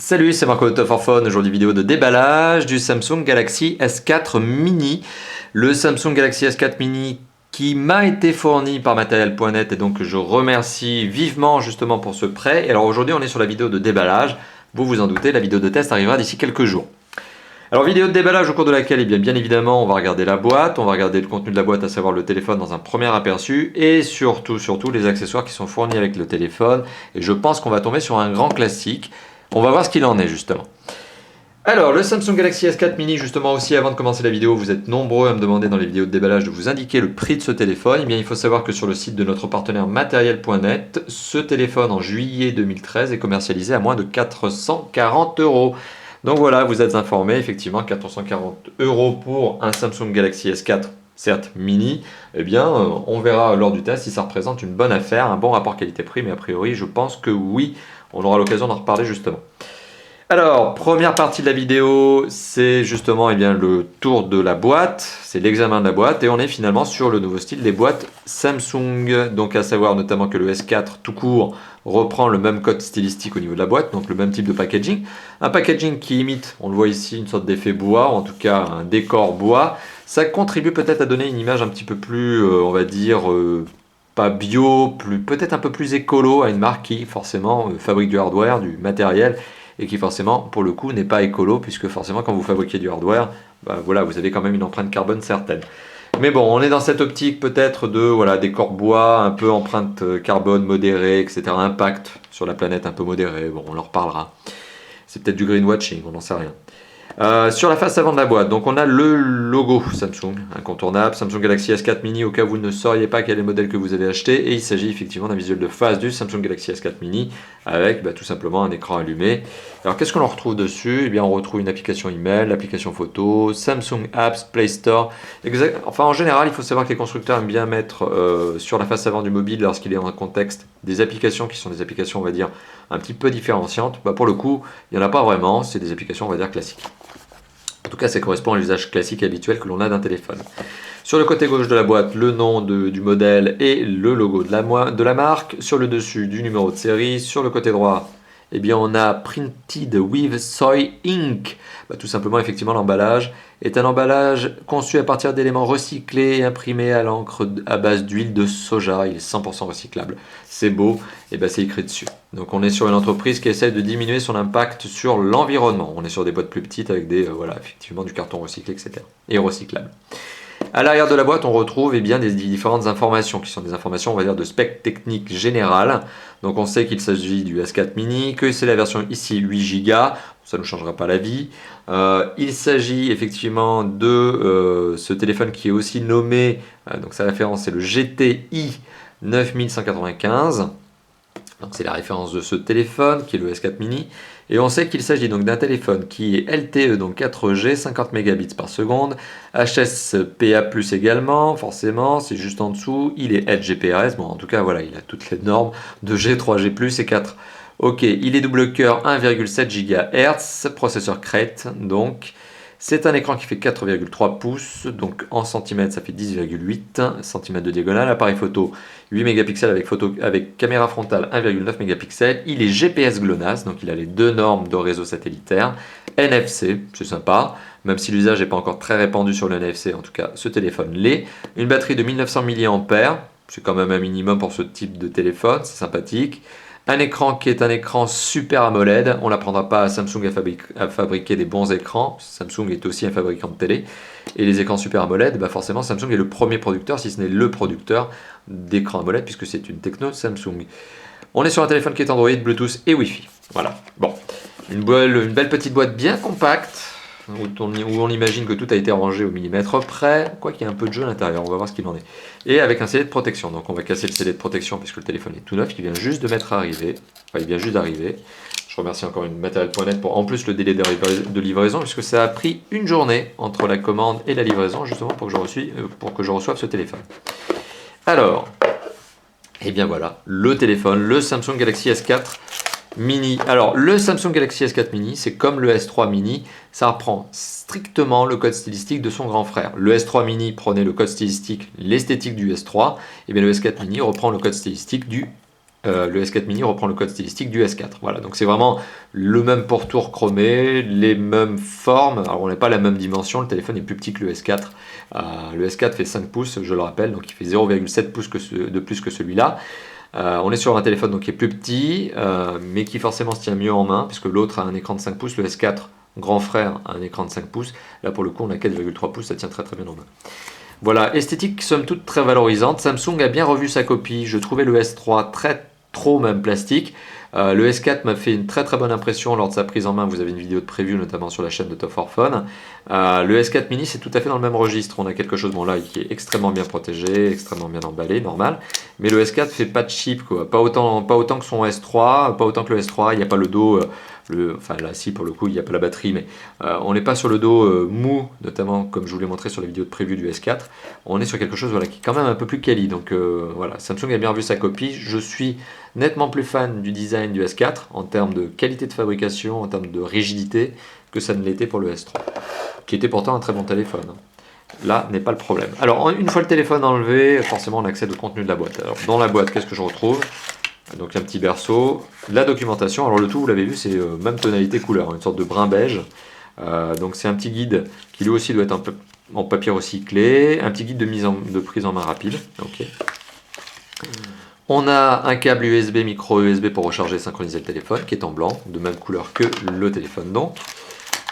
Salut, c'est Marco de Top for Phone. Aujourd'hui, vidéo de déballage du Samsung Galaxy S4 Mini. Le Samsung Galaxy S4 Mini qui m'a été fourni par Matériel.net et donc je remercie vivement justement pour ce prêt. Et alors aujourd'hui, on est sur la vidéo de déballage. Vous vous en doutez, la vidéo de test arrivera d'ici quelques jours. Alors vidéo de déballage au cours de laquelle, bien évidemment, on va regarder la boîte, on va regarder le contenu de la boîte, à savoir le téléphone dans un premier aperçu et surtout les accessoires qui sont fournis avec le téléphone. Et je pense qu'on va tomber sur un grand classique. On va voir ce qu'il en est justement. Alors, le Samsung Galaxy S4 Mini, justement aussi, avant de commencer la vidéo, vous êtes nombreux à me demander dans les vidéos de déballage de vous indiquer le prix de ce téléphone. Eh bien, il faut savoir que sur le site de notre partenaire Matériel.net, ce téléphone en juillet 2013 est commercialisé à moins de 440 €. Donc voilà, vous êtes informés, effectivement, 440 € pour un Samsung Galaxy S4, certes mini, eh bien, on verra lors du test si ça représente une bonne affaire, un bon rapport qualité-prix, mais a priori, je pense que oui. On aura l'occasion d'en reparler justement. Alors, première partie de la vidéo, c'est justement le tour de la boîte, c'est l'examen de la boîte, et on est finalement sur le nouveau style des boîtes Samsung. Donc à savoir notamment que le S4 tout court reprend le même code stylistique au niveau de la boîte, donc le même type de packaging. Un packaging qui imite, on le voit ici, une sorte d'effet bois, ou en tout cas un décor bois. Ça contribue peut-être à donner une image un petit peu plus, on va dire, pas bio, peut-être un peu plus écolo à une marque qui forcément fabrique du hardware, du matériel, et qui forcément pour le coup n'est pas écolo, puisque forcément quand vous fabriquez du hardware, voilà, vous avez quand même une empreinte carbone certaine. Mais bon, on est dans cette optique peut-être de décor bois, un peu empreinte carbone modérée, etc. Impact sur la planète un peu modéré, bon on en reparlera. C'est peut-être du greenwashing, on n'en sait rien. Sur la face avant de la boîte, donc on a le logo Samsung, incontournable, Samsung Galaxy S4 Mini, au cas où vous ne sauriez pas quel est le modèle que vous avez acheté, et il s'agit effectivement d'un visuel de face du Samsung Galaxy S4 Mini, avec tout simplement un écran allumé. Alors qu'est-ce qu'on en retrouve dessus? Eh bien on retrouve une application email, l'application photo, Samsung Apps, Play Store. Enfin en général, il faut savoir que les constructeurs aiment bien mettre sur la face avant du mobile, lorsqu'il est en contexte, des applications qui sont des applications, on va dire, un petit peu différenciantes. Pour le coup, il n'y en a pas vraiment, c'est des applications, on va dire, classiques. En tout cas, ça correspond à l'usage classique et habituel que l'on a d'un téléphone. Sur le côté gauche de la boîte, le nom du modèle et le logo de la marque. Sur le dessus, du numéro de série. Sur le côté droit, on a Printed with Soy Ink. Tout simplement, effectivement, l'emballage est un emballage conçu à partir d'éléments recyclés et imprimés à l'encre à base d'huile de soja. Il est 100% recyclable. C'est beau, et c'est écrit dessus. Donc on est sur une entreprise qui essaie de diminuer son impact sur l'environnement. On est sur des boîtes plus petites avec effectivement du carton recyclé, etc. et recyclable. À l'arrière de la boîte, on retrouve des différentes informations qui sont des informations, on va dire, de spec technique général. Donc on sait qu'il s'agit du S4 Mini, que c'est la version ici 8 Go, ça ne nous changera pas la vie. Il s'agit effectivement de ce téléphone qui est aussi nommé, donc sa référence c'est le GTI 9195. Donc c'est la référence de ce téléphone qui est le S4 Mini. Et on sait qu'il s'agit donc d'un téléphone qui est LTE, donc 4G, 50 mégabits par seconde, HSPA+, également, forcément, c'est juste en dessous, il est Edge GPRS, bon en tout cas voilà, il a toutes les normes de G, 3G+, et 4. Ok, il est double cœur, 1,7 GHz, processeur Crete, donc c'est un écran qui fait 4,3 pouces, donc en centimètres ça fait 10,8 cm de diagonale. Appareil photo 8 mégapixels avec caméra frontale 1,9 mégapixels. Il est GPS GLONASS, donc il a les deux normes de réseau satellitaire. NFC, c'est sympa, même si l'usage n'est pas encore très répandu sur le NFC, en tout cas ce téléphone l'est. Une batterie de 1900 mAh, c'est quand même un minimum pour ce type de téléphone, c'est sympathique. Un écran qui est un écran Super AMOLED. On n'apprendra pas à Samsung à fabriquer des bons écrans. Samsung est aussi un fabricant de télé. Et les écrans Super AMOLED, forcément Samsung est le premier producteur, si ce n'est le producteur d'écran AMOLED, puisque c'est une techno Samsung. On est sur un téléphone qui est Android, Bluetooth et Wi-Fi. Voilà. Bon, une belle petite boîte bien compacte, où on imagine que tout a été rangé au millimètre près, quoi qu'il y ait un peu de jeu à l'intérieur, on va voir ce qu'il en est. Et avec un CD de protection, donc on va casser le CD de protection puisque le téléphone est tout neuf, il vient juste d'arriver. Je remercie encore une Matériel.net pour en plus le délai de livraison, puisque ça a pris une journée entre la commande et la livraison, justement pour que je reçoive ce téléphone. Alors, voilà, le téléphone, le Samsung Galaxy S4 Mini. Alors, le Samsung Galaxy S4 Mini, c'est comme le S3 Mini, ça reprend strictement le code stylistique de son grand frère. Le S3 Mini prenait le code stylistique, l'esthétique du S3, et bien le S4 Mini reprend le code stylistique du le S4 mini reprend le code stylistique du S4. Voilà, donc c'est vraiment le même pourtour chromé, les mêmes formes. Alors on n'est pas à la même dimension, le téléphone est plus petit que le S4. Le S4 fait 5 pouces, je le rappelle, donc il fait 0,7 pouces de plus que celui-là. On est sur un téléphone donc, qui est plus petit, mais qui forcément se tient mieux en main, puisque l'autre a un écran de 5 pouces, le S4 grand frère a un écran de 5 pouces. Là pour le coup on a 4,3 pouces, ça tient très très bien en main. Voilà, esthétique somme toute très valorisante. Samsung a bien revu sa copie. Je trouvais le S3 trop même plastique. Le S4 m'a fait une très très bonne impression lors de sa prise en main. Vous avez une vidéo de preview notamment sur la chaîne de Top 4 Phone. Le S4 mini c'est tout à fait dans le même registre. On a quelque chose bon là qui est extrêmement bien protégé, extrêmement bien emballé, normal. Mais le S4 fait pas de chip quoi. Pas autant que son S3, pas autant que le S3. Il n'y a pas le dos. Enfin là si pour le coup il n'y a pas la batterie, mais on n'est pas sur le dos mou, notamment comme je vous l'ai montré sur la vidéo de preview du S4. On est sur quelque chose voilà, qui est quand même un peu plus quali. Donc voilà, Samsung a bien vu sa copie. Je suis nettement plus fan du design du S4 en termes de qualité de fabrication, en termes de rigidité, que ça ne l'était pour le S3, qui était pourtant un très bon téléphone. Là n'est pas le problème. Alors une fois le téléphone enlevé, forcément on accède au contenu de la boîte. Alors dans la boîte, qu'est-ce que je retrouve? Donc un petit berceau, la documentation, alors le tout vous l'avez vu c'est même tonalité couleur, une sorte de brun beige. Donc c'est un petit guide qui lui aussi doit être un peu en papier recyclé, un petit guide de prise en main rapide. Okay. On a un câble USB, micro USB pour recharger et synchroniser le téléphone qui est en blanc, de même couleur que le téléphone donc.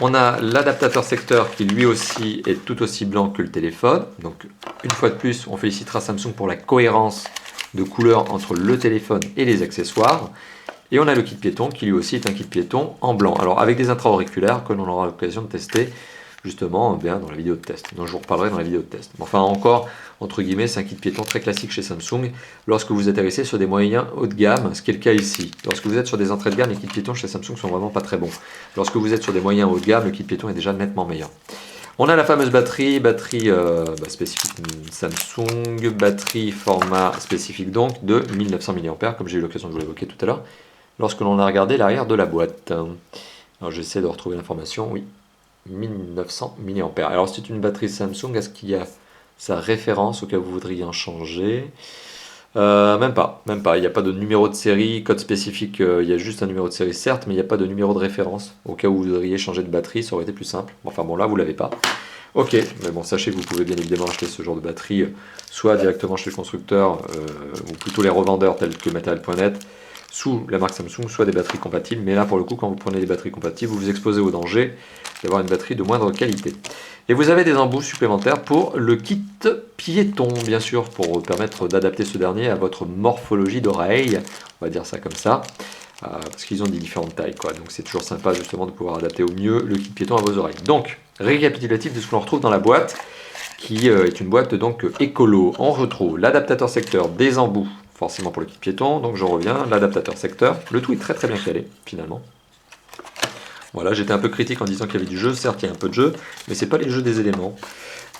On a l'adaptateur secteur qui lui aussi est tout aussi blanc que le téléphone. Donc une fois de plus on félicitera Samsung pour la cohérence de couleur entre le téléphone et les accessoires. Et on a le kit piéton qui lui aussi est un kit piéton en blanc. Alors avec des intra-auriculaires que l'on aura l'occasion de tester justement bien dans la vidéo de test. Donc je vous reparlerai dans la vidéo de test. Enfin encore, entre guillemets, c'est un kit piéton très classique chez Samsung lorsque vous atterrissez sur des moyens haut de gamme, ce qui est le cas ici. Lorsque vous êtes sur des entrées de gamme, les kits piétons chez Samsung sont vraiment pas très bons. Lorsque vous êtes sur des moyens haut de gamme, le kit piéton est déjà nettement meilleur. On a la fameuse batterie spécifique Samsung, batterie format spécifique donc de 1900 mAh, comme j'ai eu l'occasion de vous l'évoquer tout à l'heure, lorsque l'on a regardé l'arrière de la boîte. Alors j'essaie de retrouver l'information, oui, 1900 mAh. Alors c'est une batterie Samsung, est-ce qu'il y a sa référence au cas où vous voudriez en changer? Même pas, il n'y a pas de numéro de série, code spécifique, il y a juste un numéro de série certes, mais il n'y a pas de numéro de référence. Au cas où vous voudriez changer de batterie, ça aurait été plus simple. Enfin bon, là vous l'avez pas. Ok, mais bon, sachez que vous pouvez bien évidemment acheter ce genre de batterie, soit directement chez le constructeur, ou plutôt les revendeurs tels que Matériel.net, sous la marque Samsung, soit des batteries compatibles. Mais là pour le coup, quand vous prenez des batteries compatibles, vous vous exposez au danger d'avoir une batterie de moindre qualité. Et vous avez des embouts supplémentaires pour le kit piéton, bien sûr, pour permettre d'adapter ce dernier à votre morphologie d'oreille, on va dire ça comme ça, parce qu'ils ont des différentes tailles, quoi. Donc c'est toujours sympa justement de pouvoir adapter au mieux le kit piéton à vos oreilles. Donc, récapitulatif de ce que l'on retrouve dans la boîte, qui est une boîte donc écolo. On retrouve l'adaptateur secteur, des embouts, forcément pour le kit piéton, donc je reviens, l'adaptateur secteur, le tout est très très bien calé, finalement. Voilà, j'étais un peu critique en disant qu'il y avait du jeu, certes il y a un peu de jeu, mais c'est pas les jeux des éléments.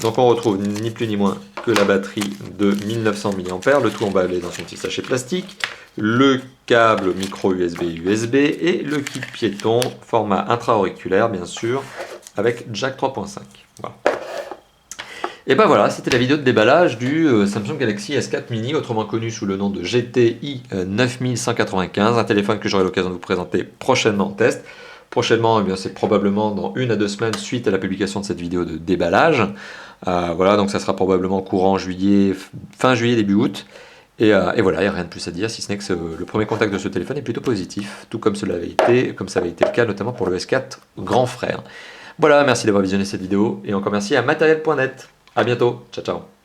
Donc on retrouve ni plus ni moins que la batterie de 1900 mAh, le tout emballé dans son petit sachet plastique, le câble micro USB et le kit piéton, format intra-auriculaire bien sûr, avec jack 3.5. Voilà. Et ben voilà, c'était la vidéo de déballage du Samsung Galaxy S4 mini, autrement connu sous le nom de GTI 9195, un téléphone que j'aurai l'occasion de vous présenter prochainement en test. Prochainement, eh c'est probablement dans 1 à 2 semaines suite à la publication de cette vidéo de déballage. Voilà, donc ça sera probablement courant juillet, fin juillet, début août. Et voilà, il n'y a rien de plus à dire, si ce n'est que le premier contact de ce téléphone est plutôt positif, tout comme ça avait été le cas notamment pour le S4 grand frère. Voilà, merci d'avoir visionné cette vidéo, et encore merci à Matériel.net. A bientôt, ciao ciao.